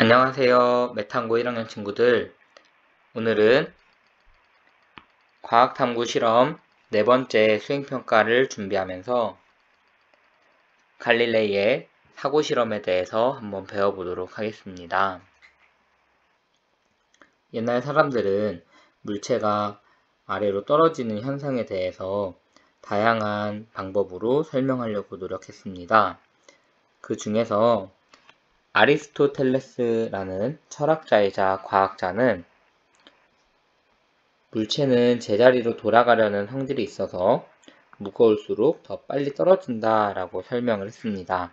안녕하세요. 메탄고 1학년 친구들. 오늘은 과학탐구 실험 네 번째 수행평가를 준비하면서 갈릴레이의 사고 실험에 대해서 한번 배워보도록 하겠습니다. 옛날 사람들은 물체가 아래로 떨어지는 현상에 대해서 다양한 방법으로 설명하려고 노력했습니다. 그 중에서 아리스토텔레스라는 철학자이자 과학자는 물체는 제자리로 돌아가려는 성질이 있어서 무거울수록 더 빨리 떨어진다 라고 설명을 했습니다.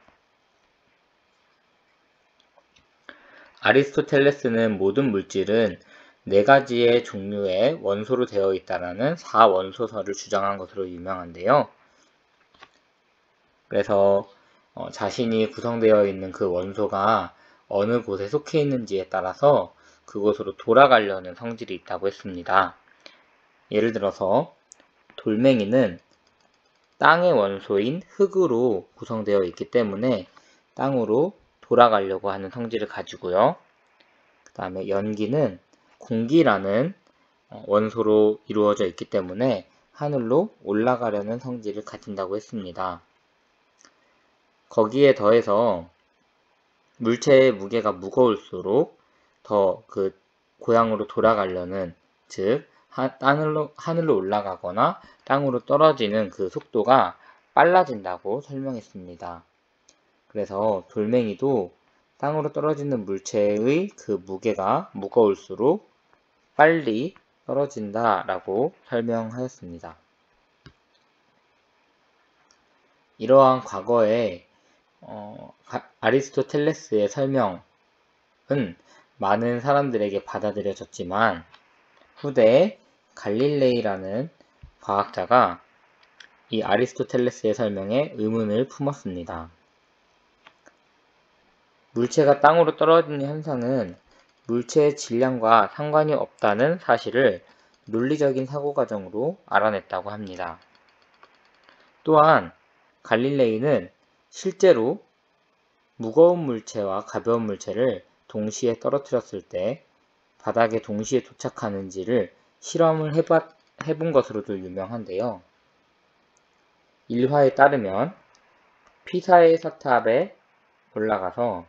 아리스토텔레스는 모든 물질은 4가지의 종류의 원소로 되어 있다라는 4원소설을 주장한 것으로 유명한데요. 그래서 자신이 구성되어 있는 그 원소가 어느 곳에 속해 있는지에 따라서 그곳으로 돌아가려는 성질이 있다고 했습니다. 예를 들어서 돌멩이는 땅의 원소인 흙으로 구성되어 있기 때문에 땅으로 돌아가려고 하는 성질을 가지고요. 그 다음에 연기는 공기라는 원소로 이루어져 있기 때문에 하늘로 올라가려는 성질을 가진다고 했습니다. 거기에 더해서 물체의 무게가 무거울수록 더 그 고향으로 돌아가려는, 즉 하늘로 올라가거나 땅으로 떨어지는 그 속도가 빨라진다고 설명했습니다. 그래서 돌멩이도 땅으로 떨어지는 물체의 그 무게가 무거울수록 빨리 떨어진다라고 설명하였습니다. 이러한 과거의 아리스토텔레스의 설명은 많은 사람들에게 받아들여졌지만 후대에 갈릴레이라는 과학자가 이 아리스토텔레스의 설명에 의문을 품었습니다. 물체가 땅으로 떨어지는 현상은 물체의 질량과 상관이 없다는 사실을 논리적인 사고과정으로 알아냈다고 합니다. 또한 갈릴레이는 실제로 무거운 물체와 가벼운 물체를 동시에 떨어뜨렸을 때 바닥에 동시에 도착하는지를 실험을 해본 것으로도 유명한데요. 일화에 따르면 피사의 사탑에 올라가서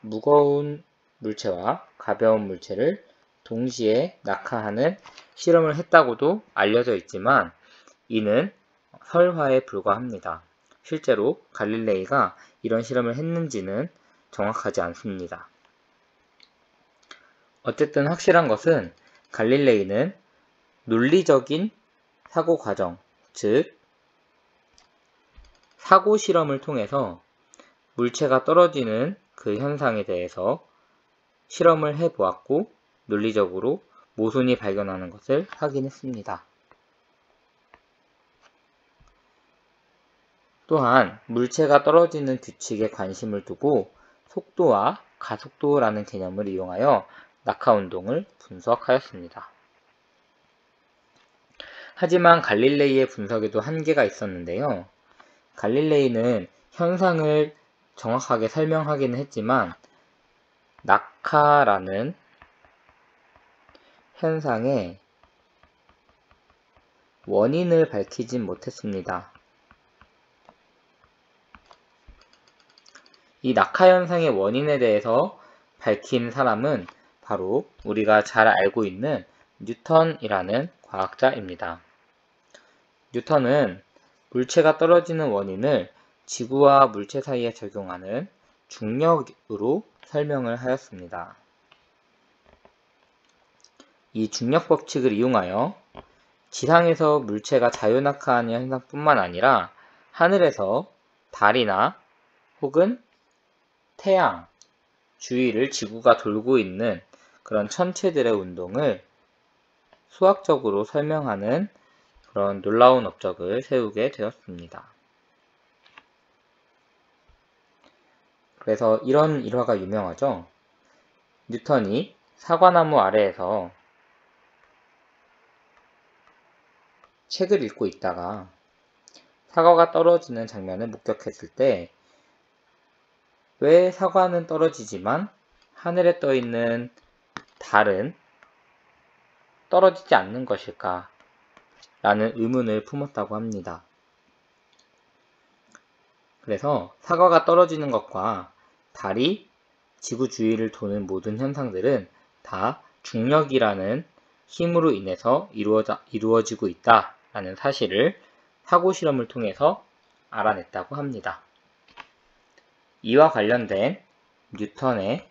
무거운 물체와 가벼운 물체를 동시에 낙하하는 실험을 했다고도 알려져 있지만 이는 설화에 불과합니다. 실제로 갈릴레이가 이런 실험을 했는지는 정확하지 않습니다. 어쨌든 확실한 것은 갈릴레이는 논리적인 사고 과정, 즉 사고 실험을 통해서 물체가 떨어지는 그 현상에 대해서 실험을 해보았고 논리적으로 모순이 발견하는 것을 확인했습니다. 또한 물체가 떨어지는 규칙에 관심을 두고 속도와 가속도라는 개념을 이용하여 낙하운동을 분석하였습니다. 하지만 갈릴레이의 분석에도 한계가 있었는데요. 갈릴레이는 현상을 정확하게 설명하기는 했지만 낙하라는 현상의 원인을 밝히진 못했습니다. 이 낙하 현상의 원인에 대해서 밝힌 사람은 바로 우리가 잘 알고 있는 뉴턴이라는 과학자입니다. 뉴턴은 물체가 떨어지는 원인을 지구와 물체 사이에 적용하는 중력으로 설명을 하였습니다. 이 중력 법칙을 이용하여 지상에서 물체가 자유낙하하는 현상뿐만 아니라 하늘에서 달이나 혹은 태양 주위를 지구가 돌고 있는 그런 천체들의 운동을 수학적으로 설명하는 그런 놀라운 업적을 세우게 되었습니다. 그래서 이런 일화가 유명하죠. 뉴턴이 사과나무 아래에서 책을 읽고 있다가 사과가 떨어지는 장면을 목격했을 때 왜 사과는 떨어지지만 하늘에 떠 있는 달은 떨어지지 않는 것일까? 라는 의문을 품었다고 합니다. 그래서 사과가 떨어지는 것과 달이 지구 주위를 도는 모든 현상들은 다 중력이라는 힘으로 인해서 이루어지고 있다라는 사실을 사고 실험을 통해서 알아냈다고 합니다. 이와 관련된 뉴턴의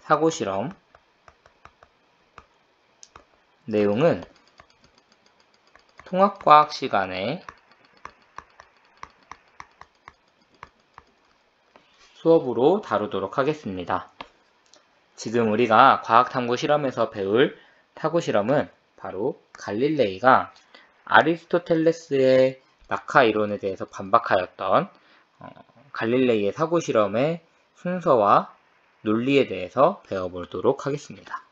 사고 실험 내용은 통합과학 시간에 수업으로 다루도록 하겠습니다. 지금 우리가 과학탐구 실험에서 배울 사고 실험은 바로 갈릴레이가 아리스토텔레스의 낙하 이론에 대해서 반박하였던 갈릴레이의 사고 실험의 순서와 논리에 대해서 배워보도록 하겠습니다.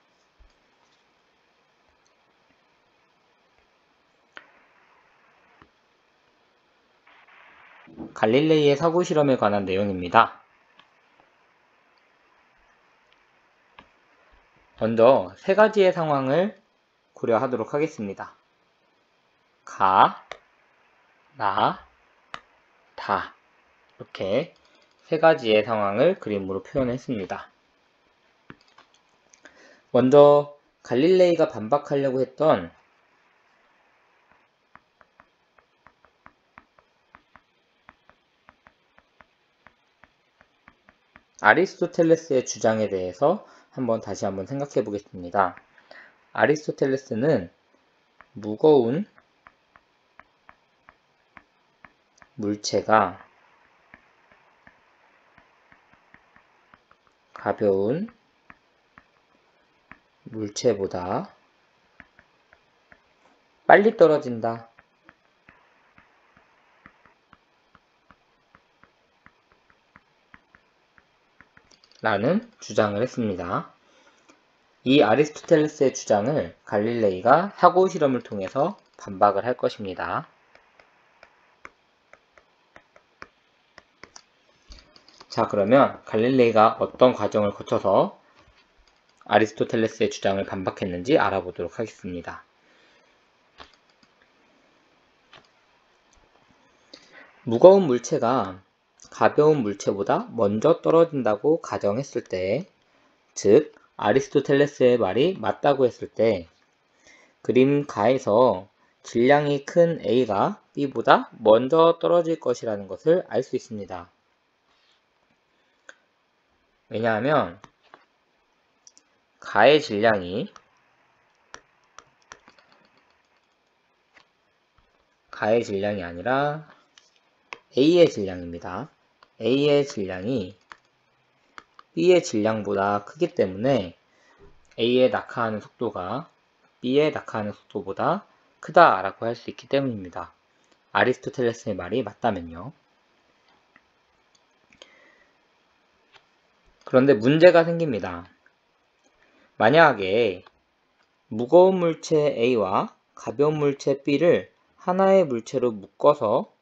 갈릴레이의 사고 실험에 관한 내용입니다. 먼저 세 가지의 상황을 고려하도록 하겠습니다. 가, 나, 다 이렇게 세 가지의 상황을 그림으로 표현했습니다. 먼저 갈릴레이가 반박하려고 했던 아리스토텔레스의 주장에 대해서 다시 한번 생각해 보겠습니다. 아리스토텔레스는 무거운 물체가 가벼운 물체보다 빨리 떨어진다. 라는 주장을 했습니다. 이 아리스토텔레스의 주장을 갈릴레이가 사고 실험을 통해서 반박을 할 것입니다. 자, 그러면 갈릴레이가 어떤 과정을 거쳐서 아리스토텔레스의 주장을 반박했는지 알아보도록 하겠습니다. 무거운 물체가 가벼운 물체보다 먼저 떨어진다고 가정했을 때, 즉 아리스토텔레스의 말이 맞다고 했을 때 그림 가에서 질량이 큰 A가 B보다 먼저 떨어질 것이라는 것을 알 수 있습니다. 왜냐하면 가의 질량이 아니라 A의 질량입니다. A의 질량이 B의 질량보다 크기 때문에 A의 낙하하는 속도가 B의 낙하하는 속도보다 크다라고 할 수 있기 때문입니다. 아리스토텔레스의 말이 맞다면요. 그런데 문제가 생깁니다. 만약에 무거운 물체 A와 가벼운 물체 B를 하나의 물체로 묶어서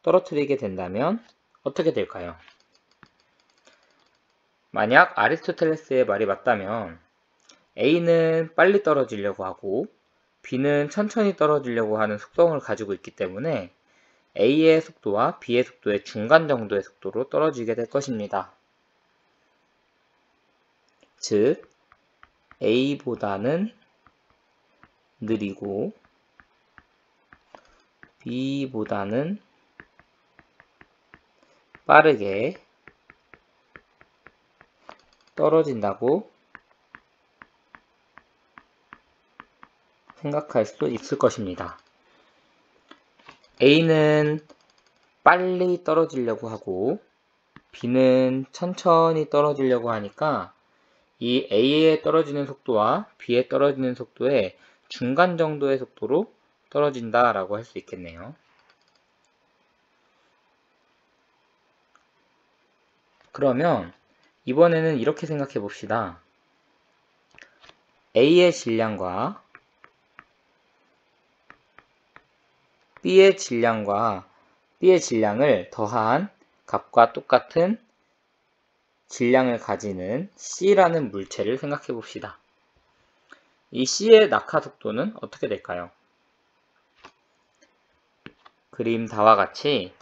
떨어뜨리게 된다면 어떻게 될까요? 만약 아리스토텔레스의 말이 맞다면 A는 빨리 떨어지려고 하고 B는 천천히 떨어지려고 하는 속성을 가지고 있기 때문에 A의 속도와 B의 속도의 중간 정도의 속도로 떨어지게 될 것입니다. 즉, A보다는 느리고 B보다는 빠르게 떨어진다고 생각할 수 있을 것입니다. A는 빨리 떨어지려고 하고 B는 천천히 떨어지려고 하니까 이 A의 떨어지는 속도와 B의 떨어지는 속도의 중간 정도의 속도로 떨어진다 라고 할 수 있겠네요. 그러면 이번에는 이렇게 생각해 봅시다. A의 질량과 B의 질량을 더한 값과 똑같은 질량을 가지는 C라는 물체를 생각해 봅시다. 이 C의 낙하 속도는 어떻게 될까요? 그림 다와 같이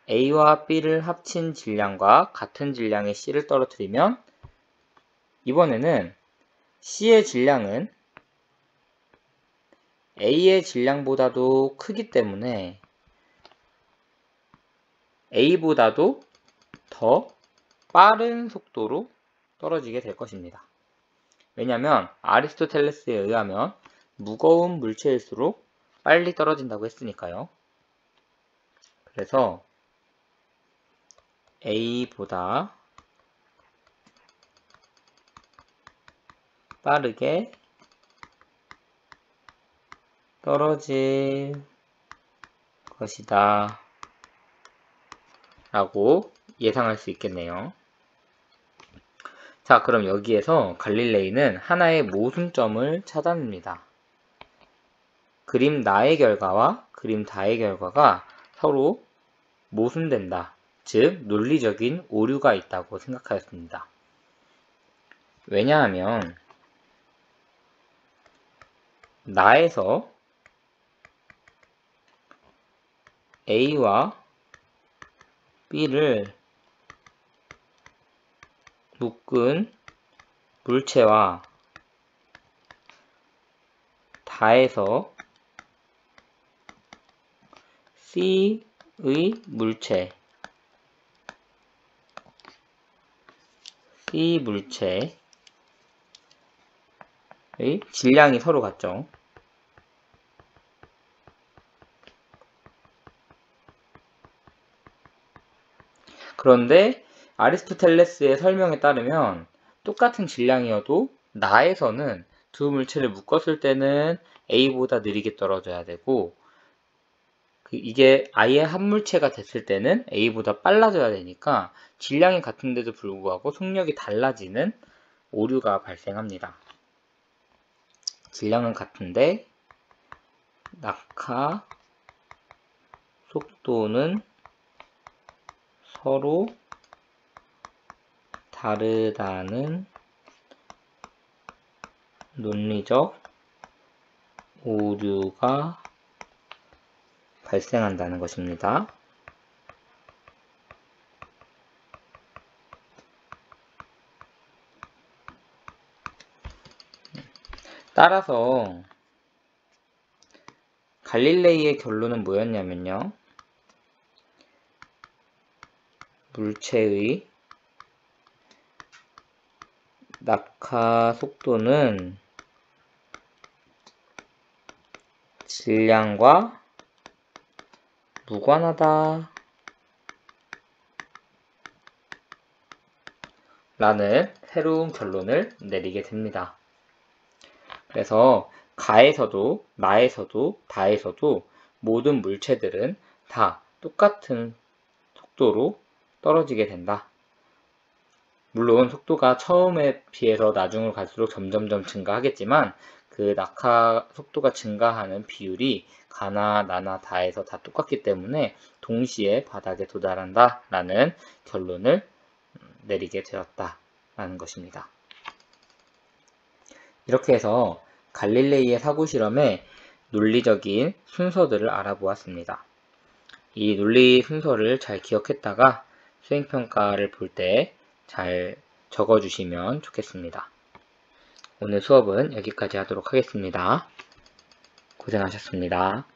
A와 B를 합친 질량과 같은 질량의 C를 떨어뜨리면 이번에는 C의 질량은 A의 질량보다도 크기 때문에 A보다도 더 빠른 속도로 떨어지게 될 것입니다. 왜냐하면 아리스토텔레스에 의하면 무거운 물체일수록 빨리 떨어진다고 했으니까요. 그래서 A보다 빠르게 떨어질 것이다 라고 예상할 수 있겠네요. 자, 그럼 여기에서 갈릴레이는 하나의 모순점을 찾아냅니다. 그림 나의 결과와 그림 다의 결과가 서로 모순된다. 즉, 논리적인 오류가 있다고 생각하였습니다. 왜냐하면 나에서 A와 B를 묶은 물체와 다에서 C의 물체의 질량이 서로 같죠. 그런데 아리스토텔레스의 설명에 따르면 똑같은 질량이어도 나에서는 두 물체를 묶었을 때는 A보다 느리게 떨어져야 되고 이게 아예 한 물체가 됐을 때는 A보다 빨라져야 되니까 질량이 같은데도 불구하고 속력이 달라지는 오류가 발생합니다. 질량은 같은데 낙하 속도는 서로 다르다는 논리적 오류가 발생한다는 것입니다. 따라서 갈릴레이의 결론은 뭐였냐면요. 물체의 낙하 속도는 질량과 무관하다 라는 새로운 결론을 내리게 됩니다. 그래서 가에서도 나에서도 다에서도 모든 물체들은 다 똑같은 속도로 떨어지게 된다. 물론 속도가 처음에 비해서 나중으로 갈수록 점점점 증가하겠지만 그 낙하 속도가 증가하는 비율이 가나 나나 다에서 다 똑같기 때문에 동시에 바닥에 도달한다 라는 결론을 내리게 되었다 라는 것입니다. 이렇게 해서 갈릴레이의 사고실험의 논리적인 순서들을 알아보았습니다. 이 논리 순서를 잘 기억했다가 수행평가를 볼 때 잘 적어주시면 좋겠습니다. 오늘 수업은 여기까지 하도록 하겠습니다. 고생하셨습니다.